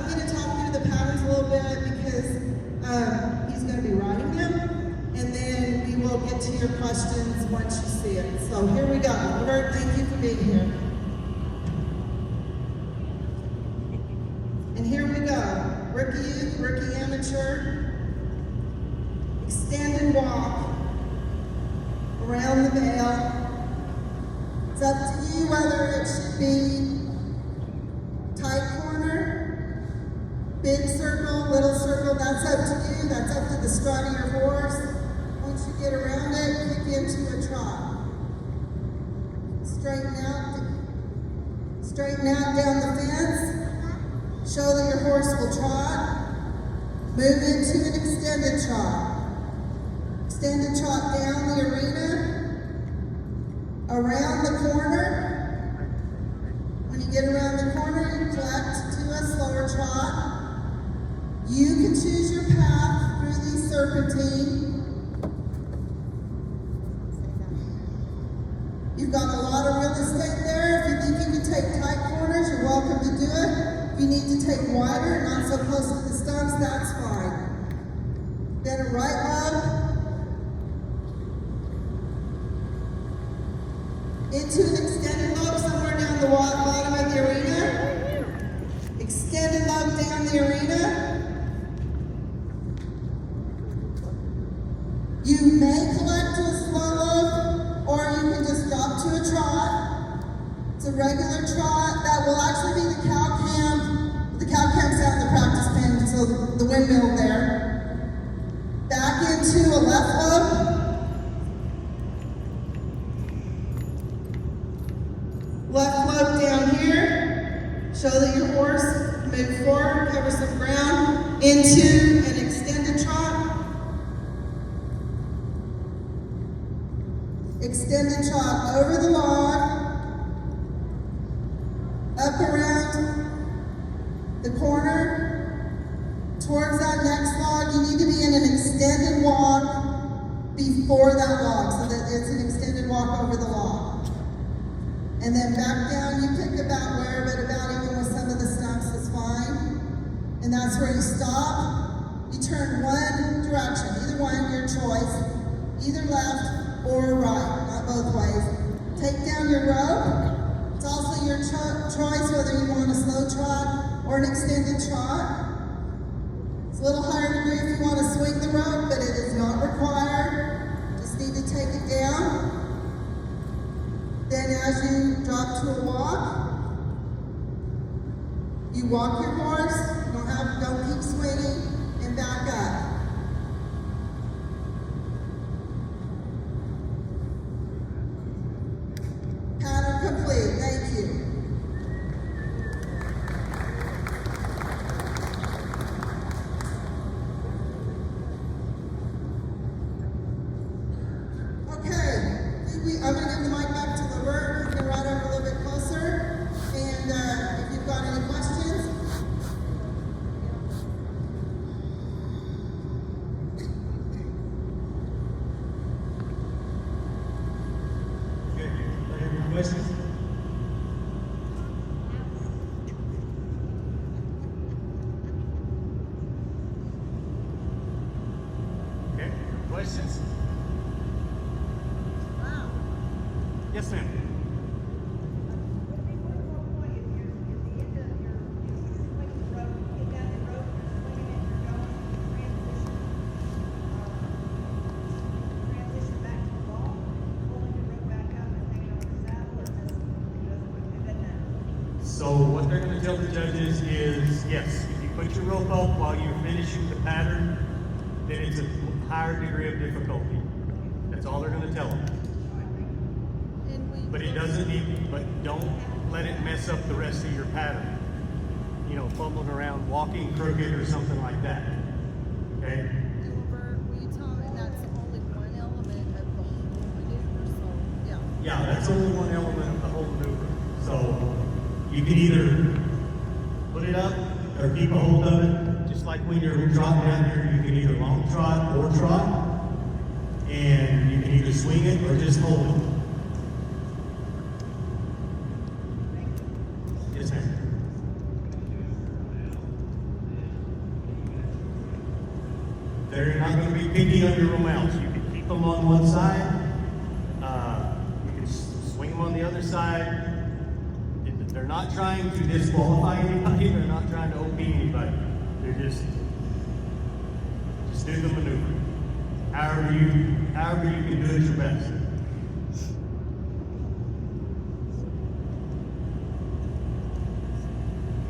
I'm going to talk through the patterns a little bit because he's going to be writing them, and then we will get to your questions once you see it. So here we go. Levert, thank you for being here. And here we go. Rookie youth, rookie amateur, extend and walk around the bale. It's up to you whether it should be tight corner, big circle, little circle. That's up to you. That's up to the strut of your horse. Once you get around it, kick into a trot. Straighten out down the fence. Show that your horse will trot. Move into an extended trot. Extended trot down the arena. Around the corner. When you get around the corner, you collect to a slower trot. You can choose your path through the serpentine. You've got a lot of real estate there. If you think you can take tight corners, you're welcome to do it. If you need to take wider, not so close to the stumps, that's fine. Then a right lug. Into an extended lug somewhere down the bottom of the arena. Extended lug down the arena. You may collect to a slow lug, or you can just drop to a trot. It's a regular trot. That will actually be the cow cam. The cow cam's out in the practice pen, so the windmill there. Back into a left lug. Left lug down here. Show that your horse move forward, cover some ground. Into an extended trot. Extended trot over the log. Up around the corner. Towards that next log, you need to be in an extended walk before that log, so that it's an extended walk over the log. And then back down, you pick about where, but about even with some of the stumps is fine. And that's where you stop. You turn one direction, either one, your choice, either left or right, not both ways. Take down your rope. It's also your choice whether you want a slow trot or an extended trot. It's a little higher degree if you want to swing the rope, but it is not required. Just need to take it down. Then as you drop to a walk, you walk your horse, don't keep swinging, and back up. Pattern complete, thank you. I'm going to give the mic back to Levert. You can ride over a little bit closer. And if you've got any questions. Okay, any questions? Okay, questions? Yes, ma'am. So what they're going to tell the judges is, yes, if you put your rope up while you're finishing the pattern, then it's a higher degree of difficulty. That's all they're going to tell them. But it doesn't need, but don't let it mess up the rest of your pattern. You know, fumbling around, walking crooked or something like that. Okay? Levert, will you tell me that's only one element of the whole maneuver? So, yeah. Yeah, that's only one element of the whole maneuver. So you can either put it up or keep a hold of it. Just like when you're trotting down here, you can either long trot or trot. And you can either swing it or just hold it. Yes, ma'am. they're not going to be picky on your mounts. You can keep them on one side. You can swing them on the other side. They're not trying to disqualify anybody. They're not trying to OP anybody. They're just do the maneuver. However you can do it your best.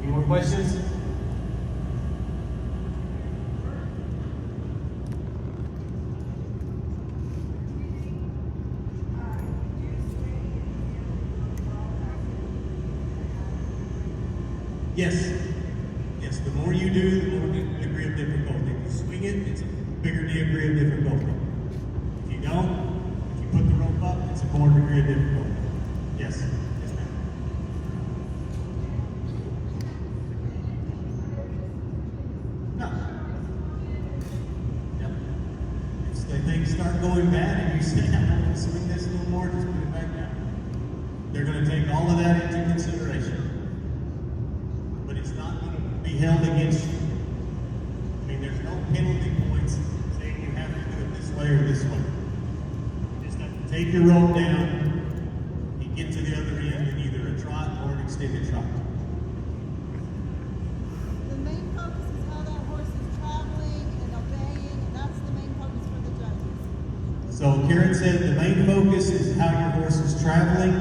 Any more questions? Yes. Yes, the more you do, the more degree of difficulty. If you swing it, it's a bigger degree of difficulty. If you don't, if you put the rope up, it's a more degree of difficulty. Yes. Yes, ma'am. No. Yep. If things start going bad and you say, I'm not going to swing this no more, just put it back down. They're going to take all of that into consideration. Held against you. I mean, there's no penalty points saying you have to do it this way or this way. You just have to take your rope down and get to the other end in either a trot or an extended trot. The main focus is how that horse is traveling and obeying, and that's the main focus for the judges. So Karen said the main focus is how your horse is traveling.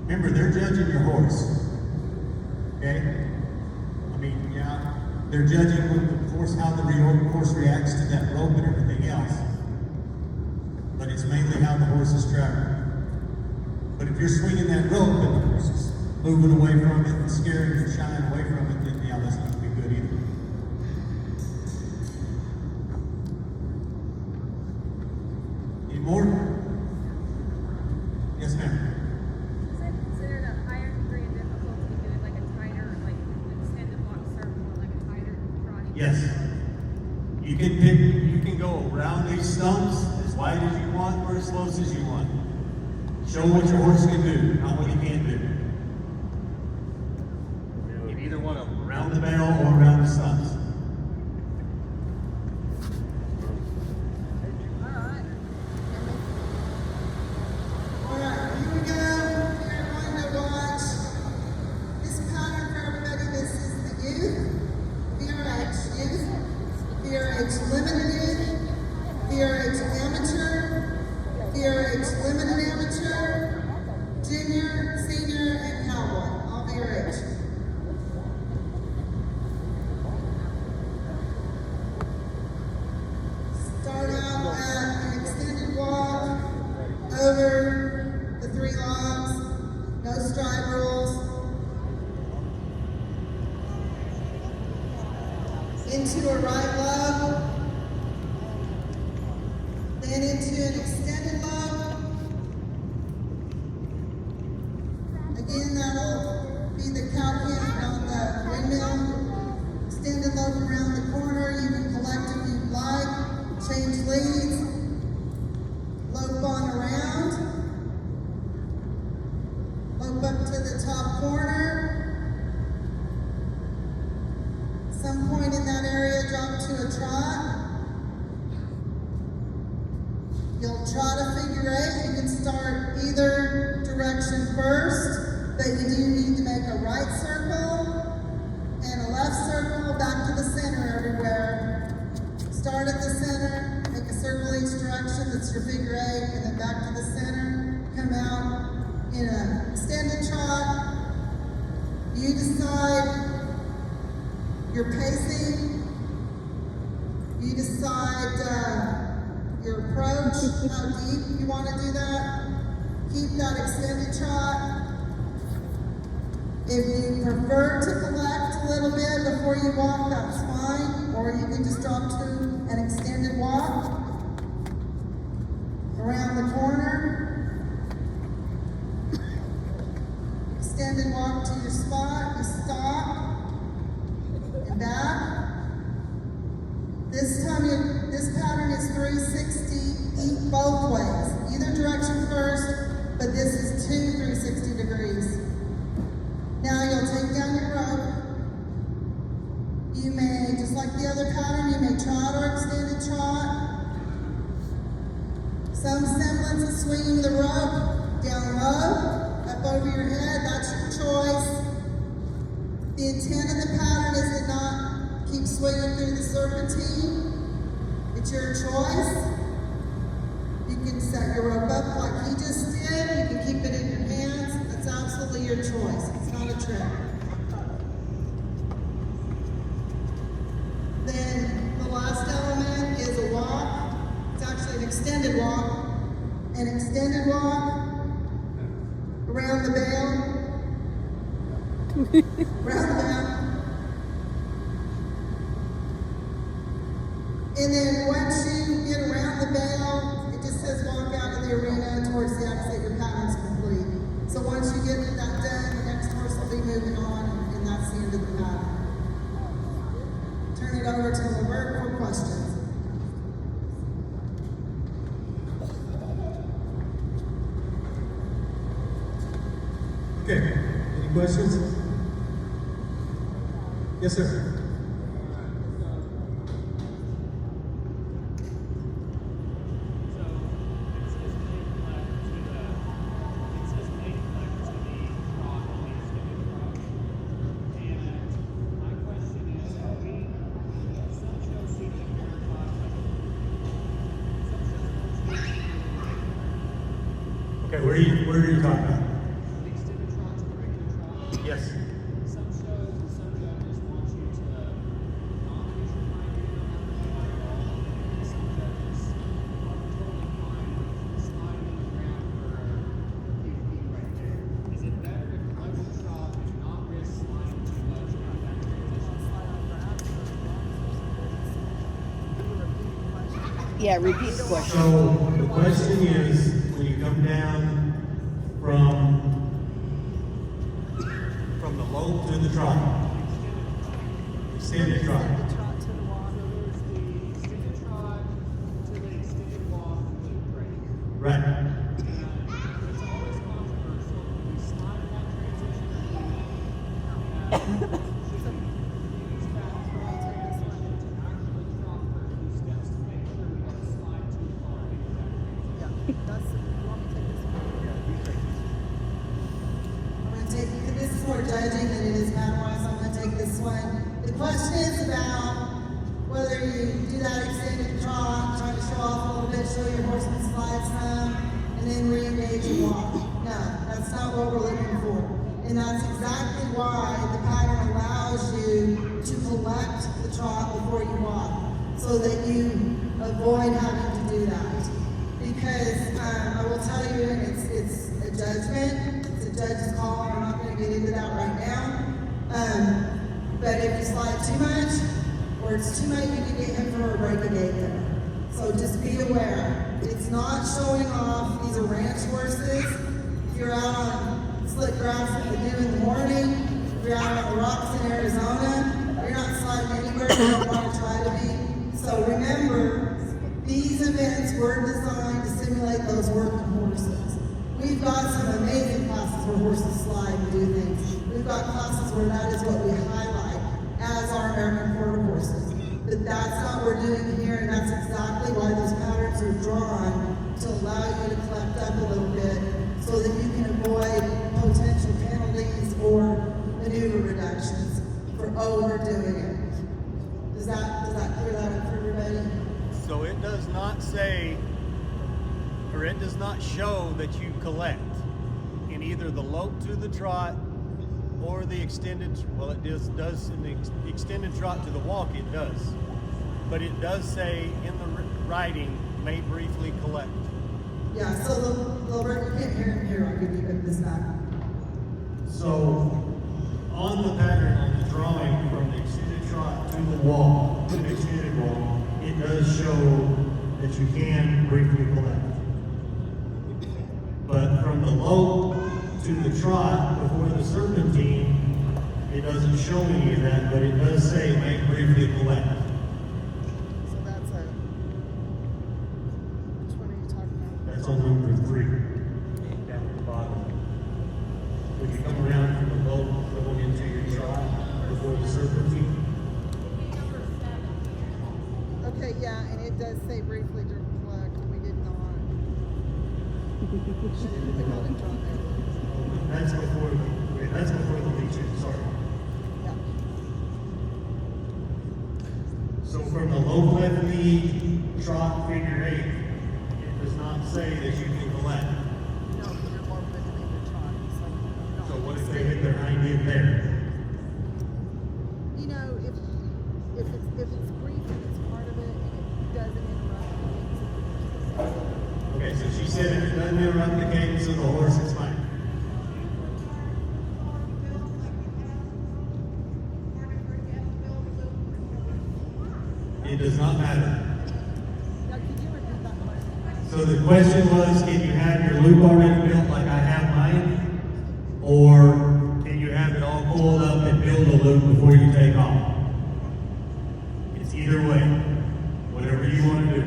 Remember, they're judging your horse. Okay? They're judging how the horse reacts to that rope and everything else. But it's mainly how the horse is traveling. But if you're swinging that rope and the horse is moving away from it and scaring and shying away from it, then yeah, that's not going to be good either. Any more? Yes, ma'am. Yes. You can go around these stumps as wide as you want or as close as you want. Show what your horse can do, not what he can't do. You either want to around the barrel or around the stumps. Alright, here we go. You're going to watch this pattern for everybody. This is the youth. VRH limited youth, VRH amateur, VRH limited amateur, junior, senior, and cowboy, all VRH. Start out at an extended walk over the 3 logs, no stride rules. Into a right lug, then into an extended lug. Again, that'll be the cow pin on the windmill. Extended lug around the corner. You can collect if you'd like. Change leads. Lope on around. Lope up to the top corner. Some point in that area, drop to a trot. You'll trot a figure 8. You can start either direction first, but you do need to make a right circle and a left circle, back to the center everywhere. Start at the center, make a circle each direction, that's your figure 8, and then back to the center. Come out in an extended trot. You decide your pacing, you decide your approach, how deep you want to do that. Keep that extended trot. If you prefer to collect a little bit before you walk, that's fine. Or you can just drop to an extended walk around the corner. Extended walk to your spot, you stop. Back. This pattern is 360 both ways. Either direction first, but this is 2 360 degrees. Now you'll take down your rope. You may, just like the other pattern, you may trot or extended trot. Some semblance of swinging the rope down low, up over your head, that's your choice. The intent of the pattern is to not keep swinging through the serpentine. It's your choice. You can set your rope up like he just did. You can keep it in your hands. That's absolutely your choice. It's not a trick. Then the last element is a walk. It's actually an extended walk. An extended walk around the bale. Around the bale. And then once you get around the bale, it just says walk out of the arena towards the exit, your pattern's complete. So once you get that done, the next horse will be moving on, and that's the end of the pattern. Turn it over to Levert for questions. Okay, any questions? Yes, sir. Okay, where are you talking about? The extended trot to the regular trot. Yes. Some shows and some judges want you to not use your mind at all. And some judges are totally fine with sliding on the ground for a few feet right there. Is it better to collect the trot and not risk sliding too much on that transition? Yeah, repeat the question. So the question is, when you come down from the lope to the trot, extended trot. So there's the extended trot to the extended walk loop right here. Right. And it's always controversial when you slide in that transition. Should you use that trot transition to actually trot for a few steps to make sure we don't slide too far into that transition? I'm going to take, this is more judging than it is math-wise, so I'm going to take this one. The question is about whether you do that extended trot, try to show off a little bit, show your horseman slide some, and then re-engage and walk. No, that's not what we're looking for. And that's exactly why the pattern allows you to collect the trot before you walk, so that you avoid having to do that. Because I will tell you, it's a judgment, it's a judge's call, and we're not going to get into that right now. But if you slide too much, or it's too much, you can get him for a break a gate there. So just be aware. It's not showing off. These are ranch horses. If you're out on slick grass at the dew in the morning, if you're out on the rocks in Arizona, you're not sliding anywhere you don't want to try to be. So remember, these events were designed to simulate those working horses. We've got some amazing classes where horses slide and do things. We've got classes where that is what we highlight as our American quarter horses. But that's not what we're doing here, and that's exactly why those patterns are drawn, to allow you to collect up a little bit so that you can avoid potential penalties or maneuver reductions for overdoing it. Does that clear that up for everybody? So it does not say, or it does not show that you collect in either the lope to the trot or the extended, well, it does in the extended trot to the walk, it does. But it does say in the writing, may briefly collect. Yeah, so Levert, you can't hear him here, I'll give you this back. So on the pattern, on the drawing from the extended trot to the walk, to the extended walk, it does show that you can briefly collect. But from the lope to the trot before the serpentine, it doesn't show any of that, but it does say may briefly collect. So that's a, which one are you talking about? That's on number 3, down at the bottom. When you come around from the lope going into your trot before the serpentine. Okay, yeah, and it does say briefly to reflect. We did not. We called it drop there. That's before the leach-in, sorry. Yeah. So from the low left knee trot figure 8, it does not say that you can collect. No, you're more quickly in the trot. So what if they hit their hind end there? You know, if it's brief and it's part of it and it doesn't interrupt. Okay, so she said if it doesn't interrupt the cadence of the horse, it's fine. It does not matter. Now, could you repeat that question? So the question was, can you have your loop already built like I have mine? Or can you have it all pulled up and build a loop before you take off? It's either way. Whatever you want to do.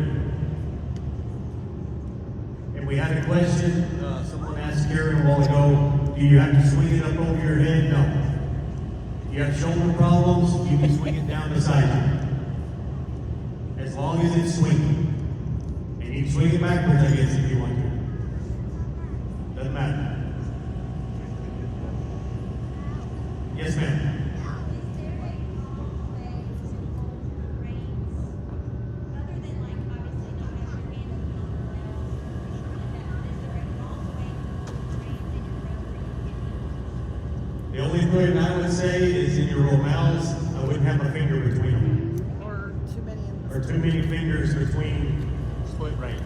And we had a question, someone asked Karen a while ago, do you have to swing it up over your head? No. If you have shoulder problems, you can swing it down beside you. As long as it's swinging. And you can swing it backwards, I guess, if you want to. Doesn't matter. Yes, ma'am. The only thing I would say is in your romals, I wouldn't have a finger between them. Or too many in the Or too many fingers between split reins.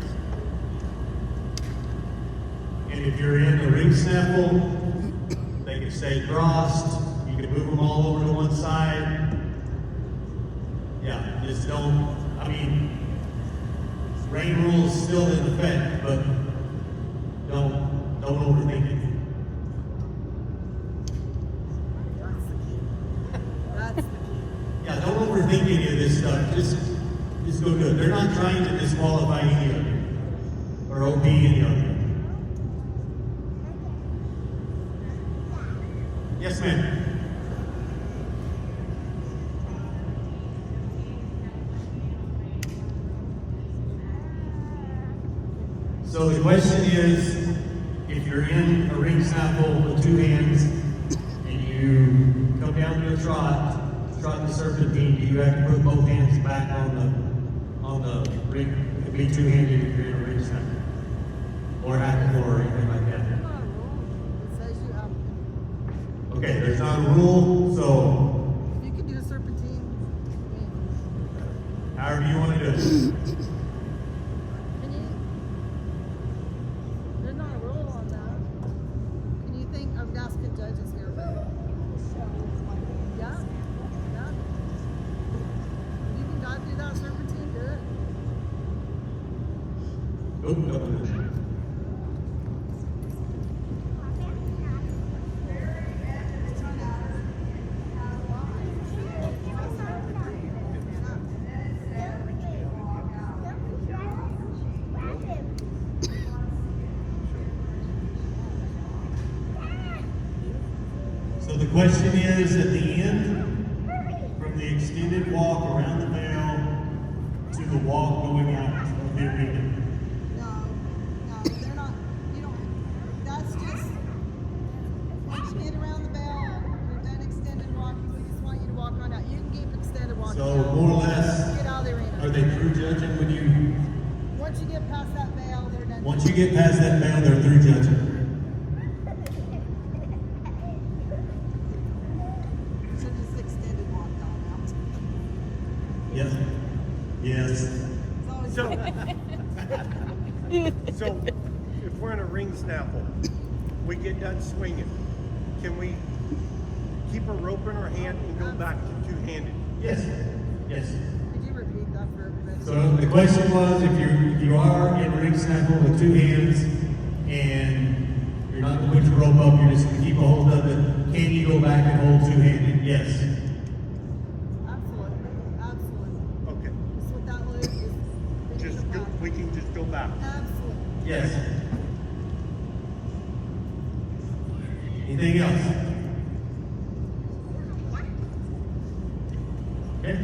And if you're in the ring snaffle, they can stay crossed. You can move them all over to one side. Yeah, just don't, I mean, rein rules still in effect, but don't overthink it. That's the key. That's the key. Yeah, don't overthink any of this stuff. Just go do it. They're not trying to disqualify any of you or OP any of you. Yes, ma'am. So the question is, if you're in a ring snaffle with two hands and you come down to a trot the serpentine, do you have to put both hands back on the ring? It could be two-handed if you're in a ring snaffle. Or at the floor or anything like that. There's not a rule. It says you have to. Okay, there's not a rule, so If you can do a serpentine, however you want to do it. can you? There's not a rule on that. Can you think? I'm asking judges here, but yeah, yeah. If you can dive through that serpentine, do it. Nope, nope. So the question is, at the end, from the extended walk around the veil to the walk going out of the arena. No, they're not. You don't. That's just once you get around the bell, you're done extended walking. We just want you to walk on out. You can keep extended walking. So out. more or less, Get out of the arena. are they through judging when you, Once you get past that veil, they're done. once you get past that veil, they're through judging? So just extended walk on out. Yes. Yes. It's always So, so if we're in a ring snaffle, we get done swinging, can we keep a rope in our hand and go back to two-handed? Yes. Yes. Could you repeat that for everybody? So the question was, if you are in ring snaffle with two hands and you're not going to put your rope up, you're just going to keep a hold of it, can you go back and hold two-handed? Yes. Absolutely. Absolutely. Okay, Just with that loop, is just go, we can just go back. Absolutely. Yes. Anything else? Okay.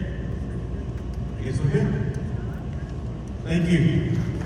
I guess we're good. Thank you.